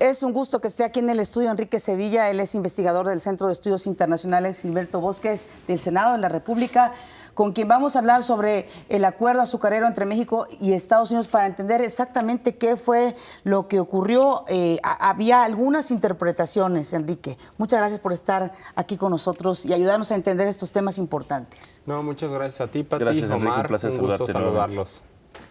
Es un gusto que esté aquí en el estudio Enrique Sevilla. Él es investigador del Centro de Estudios Internacionales Gilberto Bosques del Senado de la República, con quien vamos a hablar sobre el acuerdo azucarero entre México y Estados Unidos para entender exactamente qué fue lo que ocurrió. Había algunas interpretaciones, Enrique. Muchas gracias por estar aquí con nosotros y ayudarnos a entender estos temas importantes. No, muchas gracias a ti, Pati, Gracias, Enrique, Omar. un placer gusto saludarlos.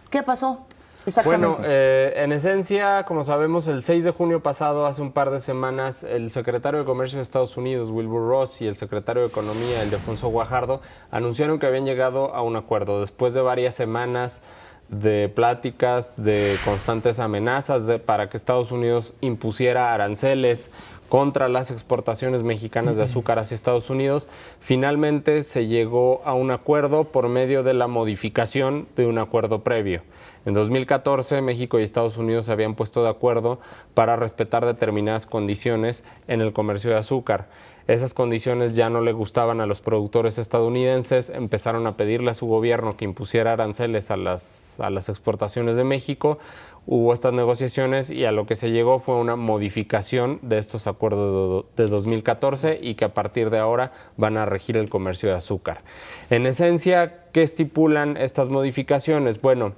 ¿Qué pasó? Exactamente. Bueno, en esencia, como sabemos, el 6 de junio pasado, hace un par de semanas, el secretario de Comercio de Estados Unidos, Wilbur Ross, y el secretario de Economía, Ildefonso Guajardo, anunciaron que habían llegado a un acuerdo después de varias semanas de pláticas, de constantes amenazas para que Estados Unidos impusiera aranceles contra las exportaciones mexicanas de azúcar hacia Estados Unidos. Finalmente se llegó a un acuerdo por medio de la modificación de un acuerdo previo. En 2014, México y Estados Unidos se habían puesto de acuerdo para respetar determinadas condiciones en el comercio de azúcar. Esas condiciones ya no le gustaban a los productores estadounidenses, empezaron a pedirle a su gobierno que impusiera aranceles a las exportaciones de México. Hubo estas negociaciones y a lo que se llegó fue una modificación de estos acuerdos de 2014 y que a partir de ahora van a regir el comercio de azúcar. En esencia, ¿qué estipulan estas modificaciones? Bueno,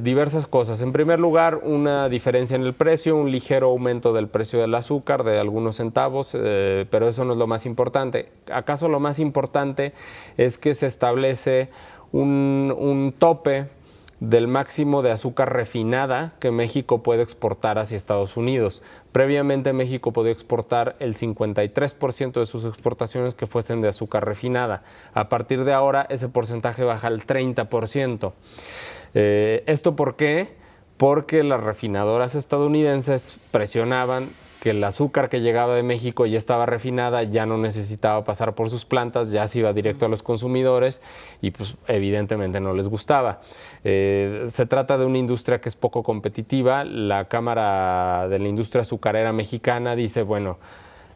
diversas cosas. En primer lugar, una diferencia en el precio, un ligero aumento del precio del azúcar de algunos centavos, pero eso no es lo más importante. ¿Acaso lo más importante es que se establece un tope del máximo de azúcar refinada que México puede exportar hacia Estados Unidos? Previamente México podía exportar el 53% de sus exportaciones que fuesen de azúcar refinada. A partir de ahora ese porcentaje baja al 30%. ¿Esto por qué? Porque las refinadoras estadounidenses presionaban que el azúcar que llegaba de México ya estaba refinada, ya no necesitaba pasar por sus plantas, ya se iba directo a los consumidores y pues evidentemente no les gustaba. Se trata de una industria que es poco competitiva. La Cámara de la Industria Azucarera Mexicana dice, bueno,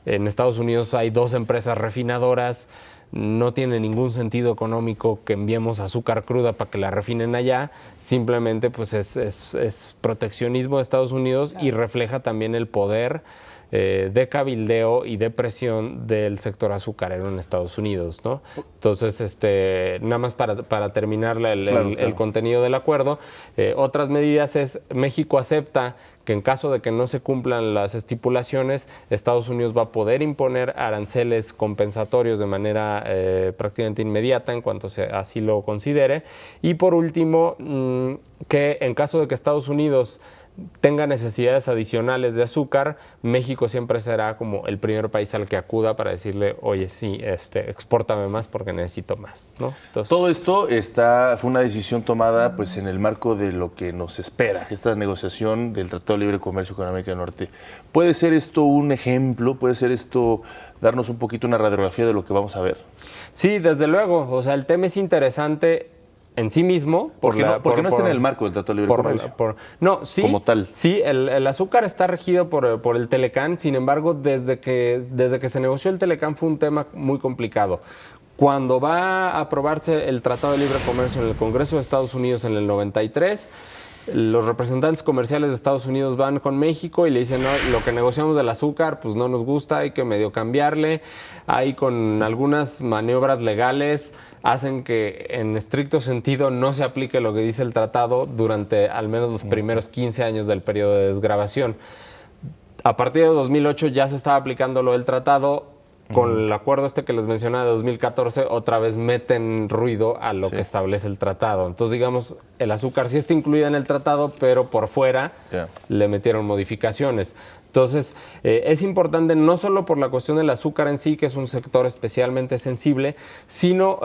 en Estados Unidos hay 2 empresas refinadoras, no tiene ningún sentido económico que enviemos azúcar cruda para que la refinen allá, simplemente pues es proteccionismo de Estados Unidos y refleja también el poder de cabildeo y de presión del sector azucarero en Estados Unidos, ¿no? Entonces, nada más para terminar el contenido del acuerdo, otras medidas es, México acepta que en caso de que no se cumplan las estipulaciones, Estados Unidos va a poder imponer aranceles compensatorios de manera prácticamente inmediata en cuanto así lo considere. Y por último, que en caso de que Estados Unidos tenga necesidades adicionales de azúcar, México siempre será como el primer país al que acuda para decirle, oye, sí, expórtame más porque necesito más, ¿no? Entonces, todo esto fue una decisión tomada pues en el marco de lo que nos espera, esta negociación del Tratado de Libre Comercio con América del Norte. ¿Puede ser esto un ejemplo? ¿Puede ser esto darnos un poquito una radiografía de lo que vamos a ver? Sí, desde luego. O sea, el tema es interesante en sí mismo. Porque no está en el marco del Tratado de Libre Comercio. No, sí. Como tal. Sí, el azúcar está regido por el Telecán. Sin embargo, desde que se negoció el Telecán fue un tema muy complicado. Cuando va a aprobarse el Tratado de Libre Comercio en el Congreso de Estados Unidos en el 93, los representantes comerciales de Estados Unidos van con México y le dicen, no, lo que negociamos del azúcar pues no nos gusta, hay que medio cambiarle. Ahí con algunas maniobras legales hacen que en estricto sentido no se aplique lo que dice el tratado durante al menos los primeros 15 años del periodo de desgravación. A partir de 2008 ya se estaba aplicando lo del tratado. Con el acuerdo que les mencionaba de 2014, otra vez meten ruido a lo que establece el tratado. Entonces, digamos, el azúcar sí está incluida en el tratado, pero por fuera le metieron modificaciones. Entonces, es importante no solo por la cuestión del azúcar en sí, que es un sector especialmente sensible, sino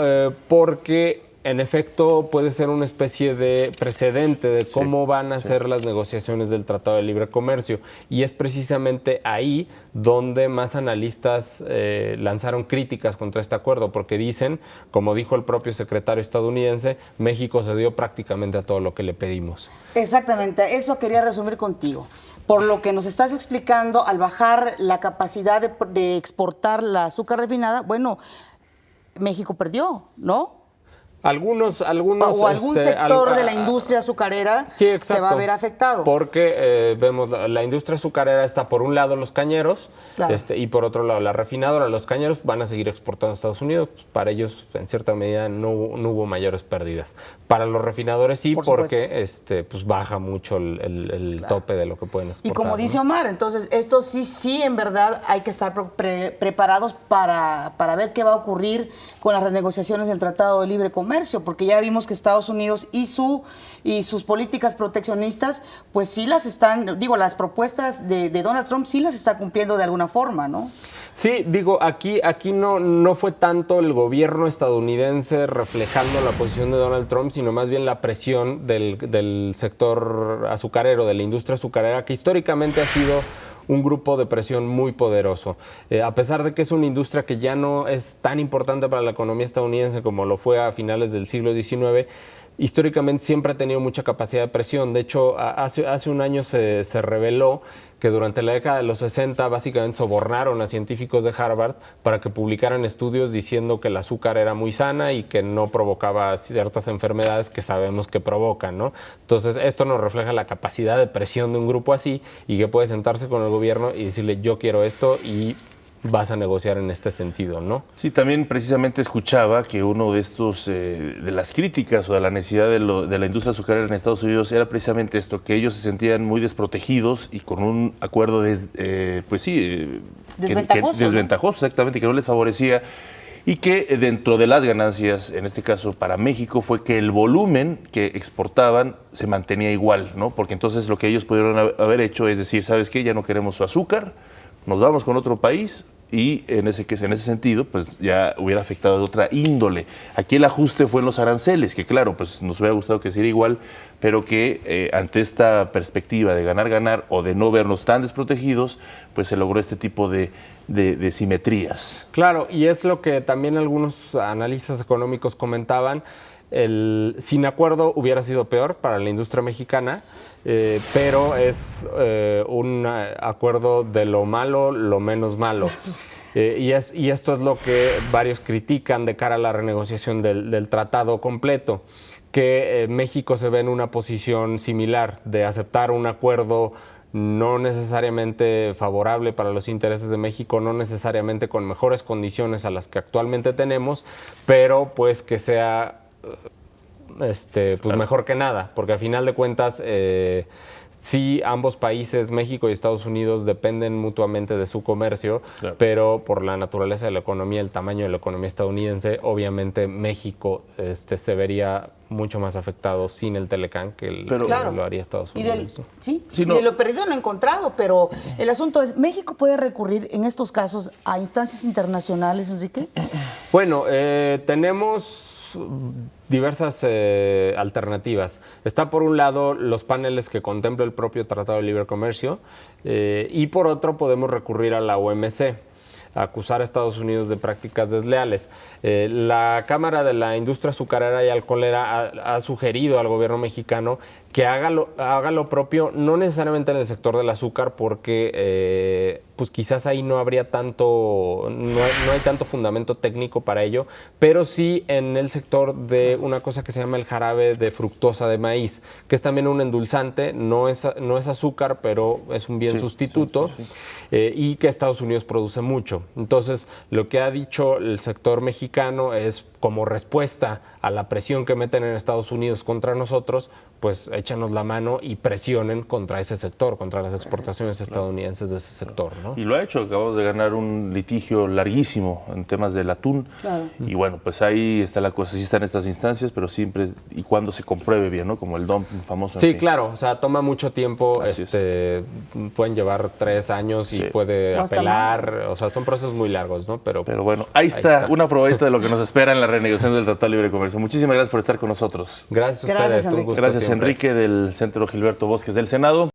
porque en efecto puede ser una especie de precedente de cómo van a ser las negociaciones del Tratado de Libre Comercio. Y es precisamente ahí donde más analistas lanzaron críticas contra este acuerdo, porque dicen, como dijo el propio secretario estadounidense, México cedió prácticamente a todo lo que le pedimos. Exactamente, eso quería resumir contigo. Por lo que nos estás explicando, al bajar la capacidad de exportar la azúcar refinada, bueno, México perdió, ¿no? Algunos o algún sector de la industria azucarera sí, exacto, se va a ver afectado. Porque vemos la industria azucarera está por un lado los cañeros, Claro. y por otro lado la refinadora. Los cañeros van a seguir exportando a Estados Unidos. Pues, para ellos, en cierta medida, no hubo mayores pérdidas. Para los refinadores sí, Por porque pues baja mucho el tope de lo que pueden exportar. Y como dice ¿no? Omar, entonces esto sí, en verdad hay que estar preparados para ver qué va a ocurrir con las renegociaciones del Tratado de Libre Comercio, porque ya vimos que Estados Unidos y sus políticas proteccionistas, pues sí las están, las propuestas de Donald Trump sí las está cumpliendo de alguna forma, ¿no? Sí, aquí no fue tanto el gobierno estadounidense reflejando la posición de Donald Trump, sino más bien la presión del sector azucarero, de la industria azucarera, que históricamente ha sido un grupo de presión muy poderoso. A pesar de que es una industria que ya no es tan importante para la economía estadounidense como lo fue a finales del siglo XIX, históricamente siempre ha tenido mucha capacidad de presión. De hecho, hace un año se reveló que durante la década de los 60 básicamente sobornaron a científicos de Harvard para que publicaran estudios diciendo que el azúcar era muy sana y que no provocaba ciertas enfermedades que sabemos que provocan, ¿no? Entonces, esto nos refleja la capacidad de presión de un grupo así y que puede sentarse con el gobierno y decirle, yo quiero esto y vas a negociar en este sentido, ¿no? Sí, también precisamente escuchaba que uno de estos, de las críticas o de la necesidad de la industria azucarera en Estados Unidos era precisamente esto, que ellos se sentían muy desprotegidos y con un acuerdo, desventajoso, exactamente, que no les favorecía, y que dentro de las ganancias, en este caso para México, fue que el volumen que exportaban se mantenía igual, ¿no? Porque entonces lo que ellos pudieron haber hecho es decir, ¿sabes qué? Ya no queremos su azúcar, nos vamos con otro país y en ese sentido pues ya hubiera afectado de otra índole. Aquí el ajuste fue en los aranceles, que claro, pues nos hubiera gustado que sea igual, pero que ante esta perspectiva de ganar o de no vernos tan desprotegidos, pues se logró este tipo de simetrías. Claro, y es lo que también algunos analistas económicos comentaban, sin acuerdo hubiera sido peor para la industria mexicana, pero es un acuerdo de lo malo, lo menos malo. Y esto es lo que varios critican de cara a la renegociación del tratado completo, que México se ve en una posición similar de aceptar un acuerdo no necesariamente favorable para los intereses de México, no necesariamente con mejores condiciones a las que actualmente tenemos, pero pues que sea mejor que nada, porque al final de cuentas sí, ambos países, México y Estados Unidos, dependen mutuamente de su comercio, claro, pero por la naturaleza de la economía, el tamaño de la economía estadounidense, obviamente México se vería mucho más afectado sin el Telecán que lo haría Estados Unidos. Y de lo perdido lo encontrado, pero el asunto es, ¿México puede recurrir en estos casos a instancias internacionales, Enrique? Bueno, tenemos diversas alternativas. Está por un lado los paneles que contempla el propio Tratado de Libre Comercio y por otro podemos recurrir a la OMC, a acusar a Estados Unidos de prácticas desleales. La Cámara de la Industria Azucarera y Alcoholera ha sugerido al gobierno mexicano que haga lo propio, no necesariamente en el sector del azúcar, porque pues quizás ahí no habría no hay tanto fundamento técnico para ello, pero sí en el sector de una cosa que se llama el jarabe de fructosa de maíz, que es también un endulzante, no es azúcar, pero es un bien sustituto, y que Estados Unidos produce mucho. Entonces, lo que ha dicho el sector mexicano es, como respuesta a la presión que meten en Estados Unidos contra nosotros, pues échanos la mano y presionen contra ese sector, contra las exportaciones estadounidenses de ese sector, ¿no? Y lo ha hecho, acabamos de ganar un litigio larguísimo en temas del atún. Claro. Y bueno, pues ahí está la cosa, sí están estas instancias, pero siempre y cuando se compruebe bien, ¿no? Como el dumping famoso. Sí, claro, o sea, toma mucho tiempo, pueden llevar 3 años y puede apelar, o sea, son procesos muy largos, ¿no? Pero bueno, ahí está una probadita de lo que nos espera en la renegociación del Tratado de Libre Comercio. Muchísimas gracias por estar con nosotros. Gracias a ustedes, un gusto. Gracias, Enrique, del Centro Gilberto Bosques del Senado.